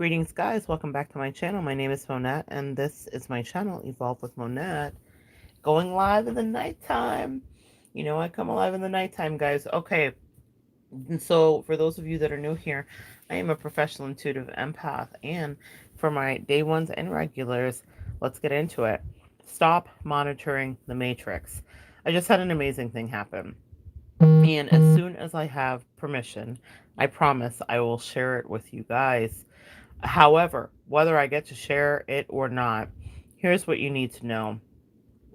Greetings, guys. Welcome back to my channel. My name is Monette, and this is my channel, Evolve with Monette, going live in the nighttime. You know, I come alive in the nighttime, guys. Okay, and so for those of you that are new here, I am a professional intuitive empath, and for my day ones and regulars, let's get into it. Stop monitoring the matrix. I just had an amazing thing happen. And as soon as I have permission, I promise I will share it with you guys. However, whether I get to share it or not, here's what you need to know.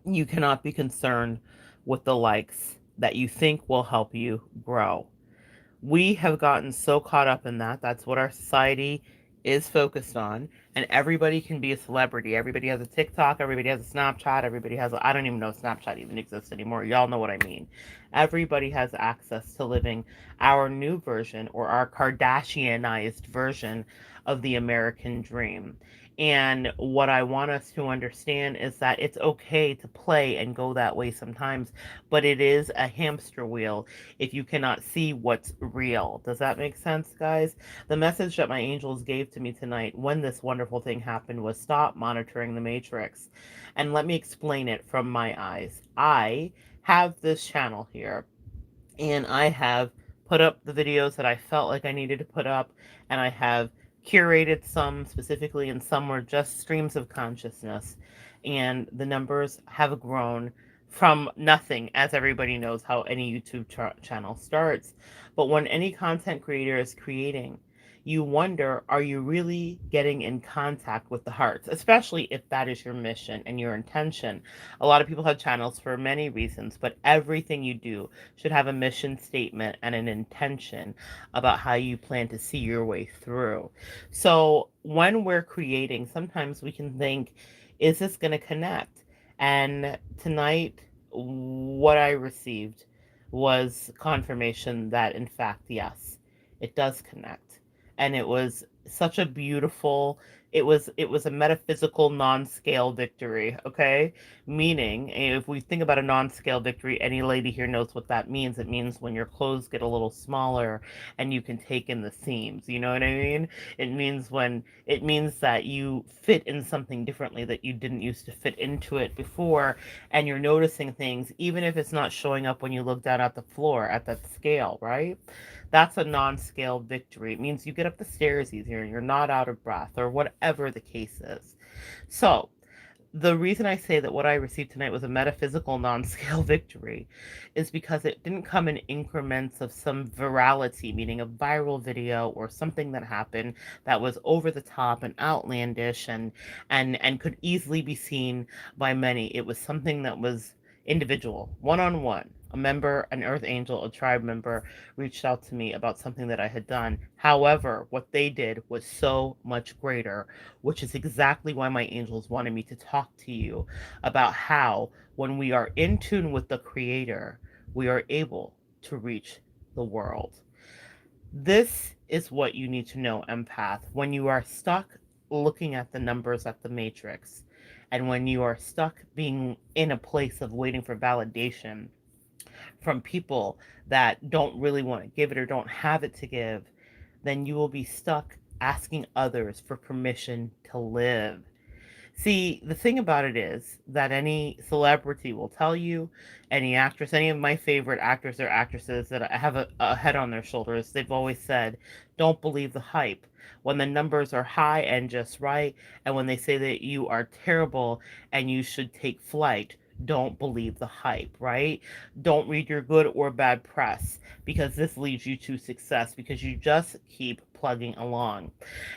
You cannot be concerned with the likes that you think will help you grow. We have gotten so caught up in that. That's what our society is focused on. And everybody can be a celebrity. Everybody has a TikTok. Everybody has a Snapchat. Everybody has I don't even know if Snapchat even exists anymore. Y'all know what I mean. Everybody has access to living our new version or our Kardashianized version of the American dream. And what I want us to understand is that it's okay to play and go that way sometimes, but it is a hamster wheel if you cannot see what's real. Does that make sense, guys? The message that my angels gave to me tonight when this wonderful thing happened was stop monitoring the matrix. And let me explain it from my eyes. I have this channel here, and I have put up the videos that I felt like I needed to put up, and I have curated some specifically, and some were just streams of consciousness. And the numbers have grown from nothing, as everybody knows how any YouTube channel starts. But when any content creator is creating, you wonder, are you really getting in contact with the hearts, especially if that is your mission and your intention? A lot of people have channels for many reasons, but everything you do should have a mission statement and an intention about how you plan to see your way through. So when we're creating, sometimes we can think, is this going to connect? And tonight, what I received was confirmation that, in fact, yes, it does connect. And it was such a beautiful, it was a metaphysical non-scale victory, okay? Meaning, if we think about a non-scale victory, any lady here knows what that means. It means when your clothes get a little smaller and you can take in the seams. You know what I mean? It means that you fit in something differently that you didn't used to fit into it before, and you're noticing things, even if it's not showing up when you look down at the floor at that scale, right? That's a non-scale victory. It means you get up the stairs easier and you're not out of breath or whatever the case is. So, the reason I say that what I received tonight was a metaphysical non-scale victory is because it didn't come in increments of some virality, meaning a viral video or something that happened that was over the top and outlandish and could easily be seen by many. It was something that was individual, one-on-one. A member, an earth angel, a tribe member reached out to me about something that I had done. However, what they did was so much greater, which is exactly why my angels wanted me to talk to you about how, when we are in tune with the Creator, we are able to reach the world. This is what you need to know, empath. When you are stuck looking at the numbers at the matrix, and when you are stuck being in a place of waiting for validation from people that don't really want to give it or don't have it to give, then you will be stuck asking others for permission to live. See, the thing about it is that any celebrity will tell you, any actress, any of my favorite actors or actresses that have a head on their shoulders, they've always said, don't believe the hype. When the numbers are high and just right, and when they say that you are terrible and you should take flight, don't believe the hype, right? Don't read your good or bad press, because this leads you to success because you just keep plugging along.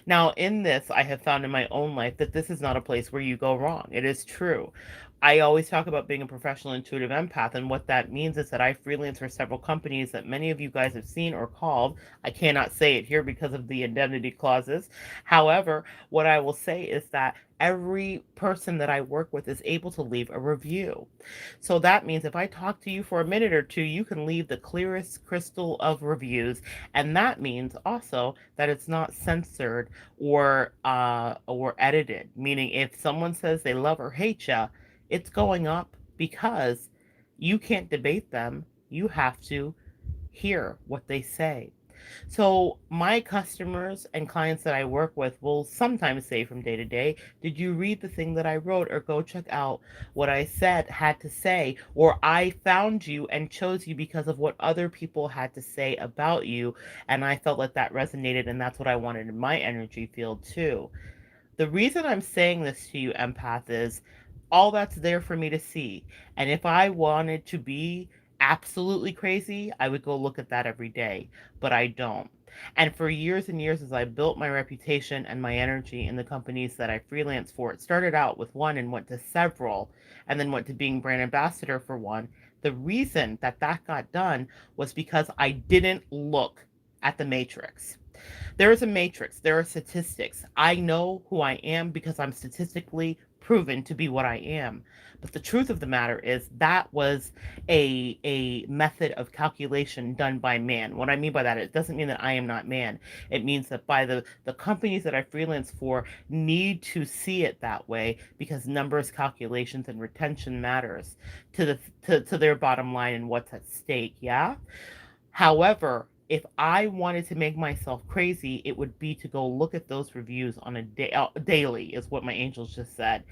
Now, in this, I have found in my own life that this is not a place where you go wrong. It is true. I always talk about being a professional intuitive empath, and what that means is that I freelance for several companies that many of you guys have seen or called. I cannot say it here because of the indemnity clauses. However, what I will say is that every person that I work with is able to leave a review. So that means if I talk to you for a minute or two, you can leave the clearest crystal of reviews, and that means also that it's not censored or edited. Meaning, if someone says they love or hate you, it's going up because you can't debate them. You have to hear what they say. So my customers and clients that I work with will sometimes say from day to day, did you read the thing that I wrote, or go check out what I said, had to say, or I found you and chose you because of what other people had to say about you. And I felt like that resonated, and that's what I wanted in my energy field too. The reason I'm saying this to you, empath, is all that's there for me to see. And if I wanted to be absolutely crazy, I would go look at that every day, but I don't. And for years and years, as I built my reputation and my energy in the companies that I freelance for, it started out with one and went to several, and then went to being brand ambassador for one. The reason that that got done was because I didn't look at the matrix. There is a matrix. There are statistics. I know who I am because I'm statistically proven to be what I am. But the truth of the matter is that was a method of calculation done by man. What I mean by that, it doesn't mean that I am not man. It means that by the companies that I freelance for need to see it that way, because numbers, calculations, and retention matters to to their bottom line and what's at stake. Yeah. However, if I wanted to make myself crazy, it would be to go look at those reviews on a daily, is what my angels just said.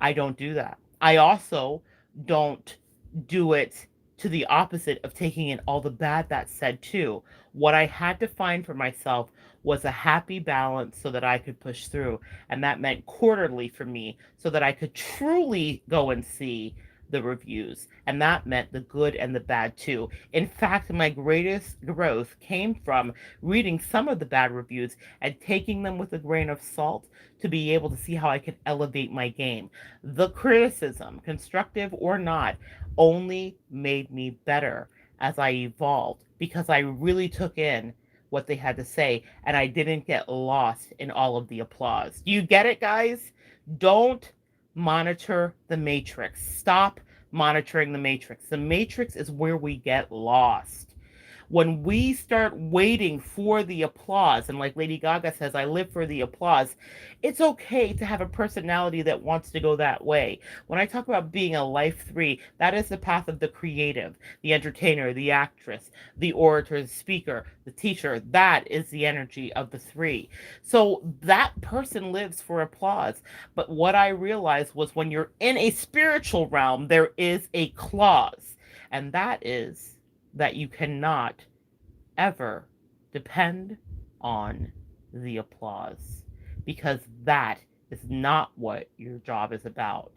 I don't do that. I also don't do it to the opposite of taking in all the bad that's said too. What I had to find for myself was a happy balance so that I could push through. And that meant quarterly for me so that I could truly go and see the reviews. And that meant the good and the bad too. In fact, my greatest growth came from reading some of the bad reviews and taking them with a grain of salt to be able to see how I could elevate my game. The criticism, constructive or not, only made me better as I evolved, because I really took in what they had to say and I didn't get lost in all of the applause. Do you get it, guys? Don't monitor the matrix. Stop monitoring the matrix. The matrix is where we get lost. When we start waiting for the applause, and like Lady Gaga says, I live for the applause, it's okay to have a personality that wants to go that way. When I talk about being a life three, that is the path of the creative, the entertainer, the actress, the orator, the speaker, the teacher. That is the energy of the three. So that person lives for applause. But what I realized was, when you're in a spiritual realm, there is a clause, and that is that you cannot ever depend on the applause, because that is not what your job is about.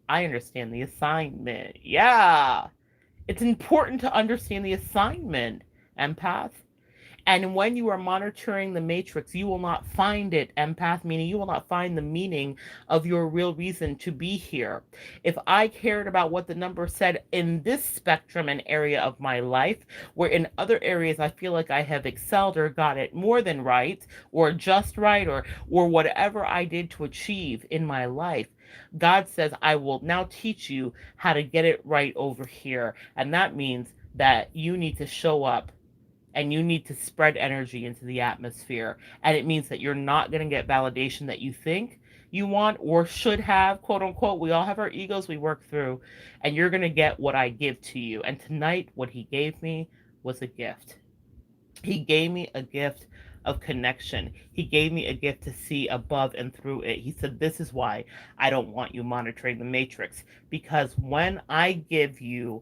I understand the assignment. Yeah. It's important to understand the assignment, empath. And when you are monitoring the matrix, you will not find it, empath, meaning you will not find the meaning of your real reason to be here. If I cared about what the number said in this spectrum and area of my life, where in other areas I feel like I have excelled or got it more than right, or just right, or whatever I did to achieve in my life, God says, I will now teach you how to get it right over here. And that means that you need to show up and you need to spread energy into the atmosphere. And it means that you're not going to get validation that you think you want or should have, quote unquote. We all have our egos we work through, and you're going to get what I give to you. And tonight, what he gave me was a gift. He gave me a gift of connection. He gave me a gift to see above and through it. He said, this is why I don't want you monitoring the matrix. Because when I give you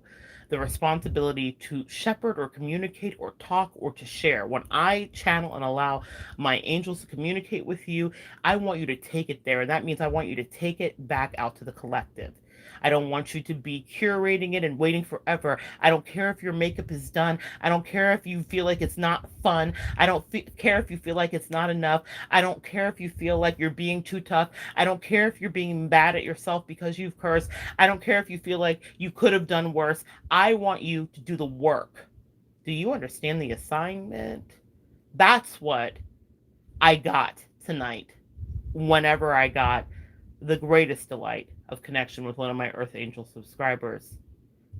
the responsibility to shepherd or communicate or talk or to share, when I channel and allow my angels to communicate with you, I want you to take it there. And that means I want you to take it back out to the collective. I don't want you to be curating it and waiting forever. I don't care if your makeup is done. I don't care if you feel like it's not fun. I don't care if you feel like it's not enough. I don't care if you feel like you're being too tough. I don't care if you're being mad at yourself because you've cursed. I don't care if you feel like you could have done worse. I want you to do the work. Do you understand the assignment? That's what I got tonight whenever I got the greatest delight of connection with one of my Earth Angel subscribers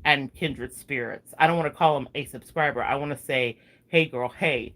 and kindred spirits. I don't want to call him a subscriber. I want to say, hey girl, hey,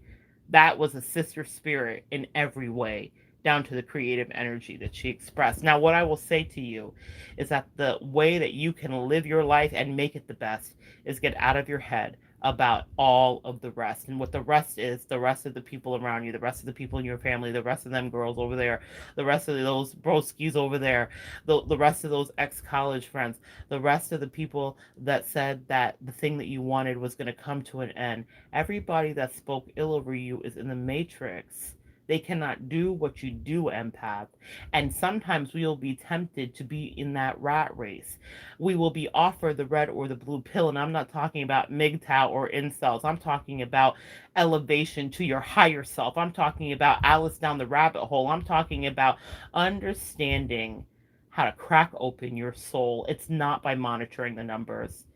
that was a sister spirit in every way, down to the creative energy that she expressed. Now, what I will say to you is that the way that you can live your life and make it the best is get out of your head, about all of the rest. And what the rest is, the rest of the people around you, the rest of the people in your family, the rest of them girls over there, the rest of those broskies over there, the rest of those ex-college friends, the rest of the people that said that the thing that you wanted was going to come to an end. Everybody that spoke ill over you is in the matrix. They cannot do what you do, empath. And sometimes we will be tempted to be in that rat race. We will be offered the red or the blue pill. And I'm not talking about MGTOW or incels. I'm talking about elevation to your higher self. I'm talking about Alice down the rabbit hole. I'm talking about understanding how to crack open your soul. It's not by monitoring the numbers.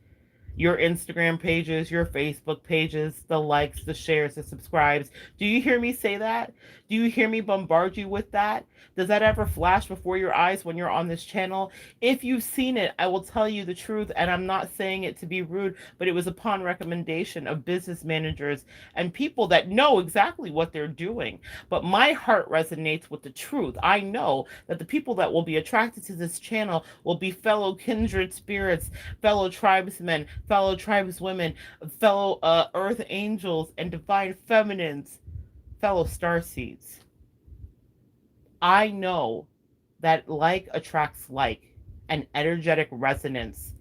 Your Instagram pages, your Facebook pages, the likes, the shares, the subscribes. Do you hear me say that? Do you hear me bombard you with that? Does that ever flash before your eyes when you're on this channel? If you've seen it, I will tell you the truth, and I'm not saying it to be rude, but it was upon recommendation of business managers and people that know exactly what they're doing. But my heart resonates with the truth. I know that the people that will be attracted to this channel will be fellow kindred spirits, fellow tribesmen, fellow tribeswomen, fellow earth angels, and divine feminines, fellow starseeds. I know that like attracts like, and energetic resonance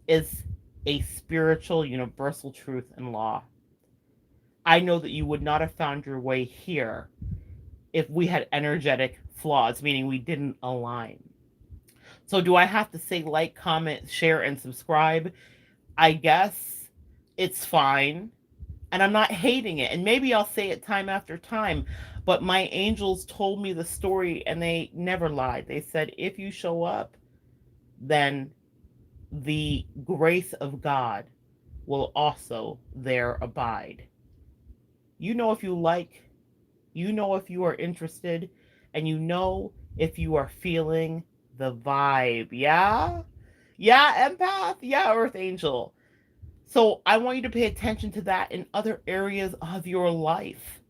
is a spiritual universal truth and law. I know that you would not have found your way here if we had energetic flaws, meaning we didn't align. So do I have to say like, comment, share, and subscribe? I guess it's fine. And I'm not hating it. And maybe I'll say it time after time. But my angels told me the story and they never lied. They said, if you show up, then the grace of God will also there abide. You know if you like, you know if you are interested, and you know if you are feeling the vibe. Yeah? Yeah, empath? Yeah, earth angel. So I want you to pay attention to that in other areas of your life.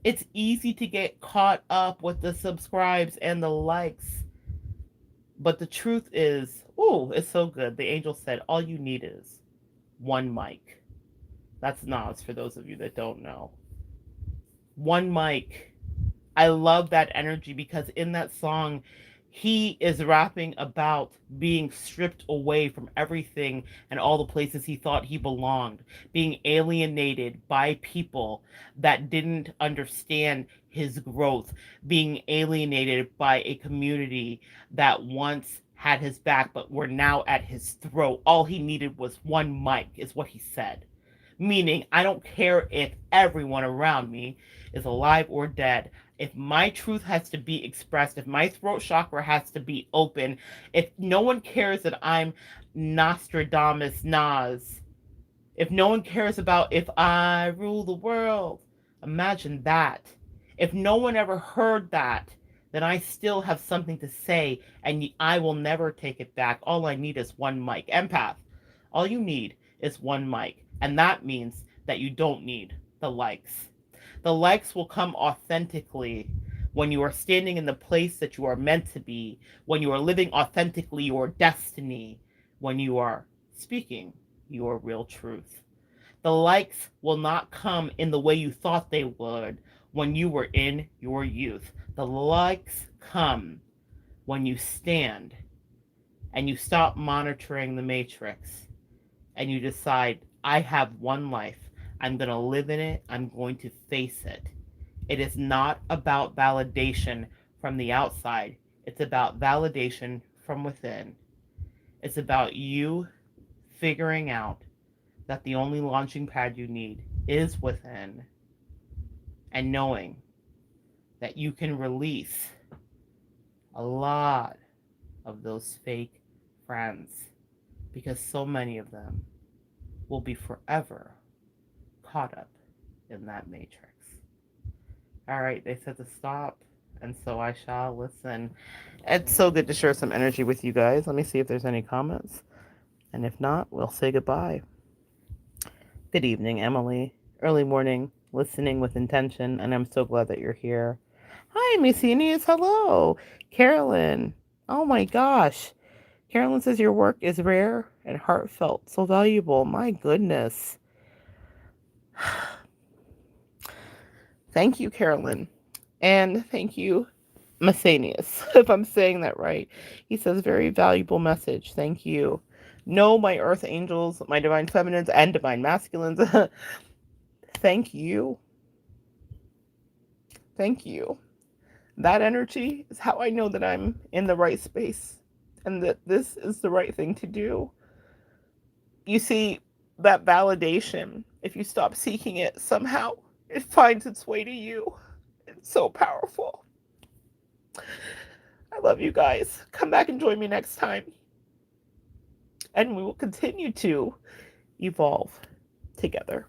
It's easy to get caught up with the subscribes and the likes. But the truth is, oh, it's so good. The angel said, all you need is one mic. That's Nas for those of you that don't know. One mic. I love that energy because in that song, he is rapping about being stripped away from everything and all the places he thought he belonged, being alienated by people that didn't understand his growth, being alienated by a community that once had his back but were now at his throat. All he needed was one mic, is what he said. Meaning, I don't care if everyone around me is alive or dead. If my truth has to be expressed, if my throat chakra has to be open, if no one cares that I'm Nostradamus Nas, if no one cares about if I rule the world, imagine that. If no one ever heard that, then I still have something to say and I will never take it back. All I need is one mic. Empath, all you need is one mic. And that means that you don't need the likes. The likes will come authentically when you are standing in the place that you are meant to be, when you are living authentically your destiny, when you are speaking your real truth. The likes will not come in the way you thought they would when you were in your youth. The likes come when you stand and you stop monitoring the matrix and you decide, I have one life. I'm going to live in it. I'm going to face it. It is not about validation from the outside. It's about validation from within. It's about you figuring out that the only launching pad you need is within, and knowing that you can release a lot of those fake friends, because so many of them will be forever caught up in that matrix. All right, they said to stop, and so I shall listen. It's so good to share some energy with you guys. Let me see if there's any comments, and if not, we'll say goodbye. Good evening, Emily. Early morning, listening with intention, and I'm so glad that you're here. Hi, Miss Eunice. Hello. Carolyn. Oh my gosh. Carolyn says your work is rare and heartfelt, so valuable. My goodness. Thank you, Carolyn. And thank you, Masanius, if I'm saying that right. He says, very valuable message. Thank you. No, my earth angels, my divine feminines, and divine masculines. Thank you. Thank you. That energy is how I know that I'm in the right space and that this is the right thing to do. You see, that validation, if you stop seeking it, somehow it finds its way to you. It's so powerful. I love you guys. Come back and join me next time. And we will continue to evolve together.